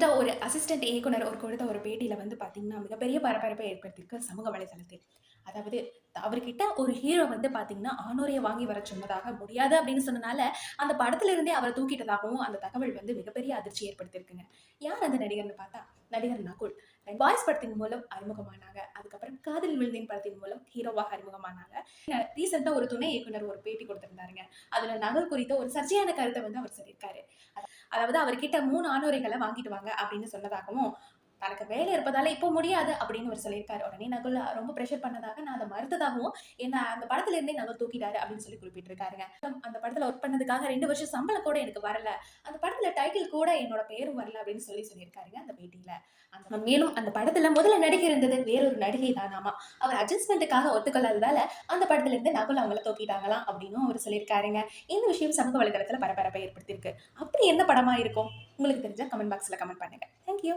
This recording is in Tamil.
ரீசென்ட்டா ஒரு அசிஸ்டன்ட் இயக்குனர் கொடுத்த ஒரு பேட்டியில வந்து பார்த்தீங்கன்னா, மிகப்பெரிய பரபரப்பை ஏற்படுத்தியிருக்கு சமூக வலைதளத்தில். அதாவது அவர்கிட்ட ஒரு ஹீரோ வந்து பார்த்தீங்கன்னா, ஆணோரிய வாங்கி வரச் சொன்னதாக முடியாது அப்படின்னு சொன்னனால, அந்த படத்துல இருந்தே அவர தூக்கிட்டதாகவும் அந்த தகவல் வந்து மிகப்பெரிய அதிர்ச்சி ஏற்படுத்தியிருக்குங்க. யார் அந்த நடிகர்ன்னு பார்த்தா, நடிகர் நகுல். பாய்ஸ் படத்தின் மூலம் அறிமுகமானாங்க. அதுக்கப்புறம் காதலில் விழுந்தேன் படத்தின் மூலம் ஹீரோவாக அறிமுகமானாங்க. ரீசென்ட்டா ஒரு துணை இயக்குனர் ஒரு பேட்டி கொடுத்திருந்தாருங்க. அதுல நகுல் குறித்த ஒரு சர்ச்சையான கருத்த வந்து அவர் சொல்லியிருக்காரு. அதாவது அவர்கிட்ட 3 ஆணுரைகள வாங்கிட்டு வாங்க அப்படின்னு சொன்னதாகவும், தனக்கு வேலை இருப்பதால இப்போ முடியாது அப்படின்னு அவர் சொல்லியிருக்காரு. உடனே நகுல் ரொம்ப பிரஷர் பண்ணதாக நான் அத மறுத்ததாகவும், என்ன அந்த படத்துல இருந்தே நகுல் தூக்கிட்டாரு அப்படின்னு சொல்லி குறிப்பிட்டிருக்காருங்க. அந்த படத்துல ஒர்க் பண்ணதுக்காக 2 வருஷம் சம்பளம் கூட எனக்கு வரல. அந்த படத்துல டைட்டில் கூட என்னோட பெயரும் வரல அப்படின்னு சொல்லியிருக்காருங்க அந்த பேட்டியில. மேலும் அந்த படத்துல முதல்ல நடிகை இருந்தது வேறொரு நடிகை தானாமா. அவர் அட்ஜஸ்ட்மென்ட்க்காக ஒத்துக்கொள்ளாததால அந்த படத்துல இருந்து நகுல் அவங்கள தூக்கிட்டாங்களாம் அப்படின்னும் அவர் சொல்லியிருக்காருங்க. இந்த விஷயம் சமூக வலைதளத்துல பரபரப்பை ஏற்படுத்தியிருக்கு. அப்படி என்ன படமா இருக்கும்? உங்களுக்கு தெரிஞ்சா கமெண்ட் பாக்ஸ்ல கமெண்ட் பண்ணுங்க. Thank you.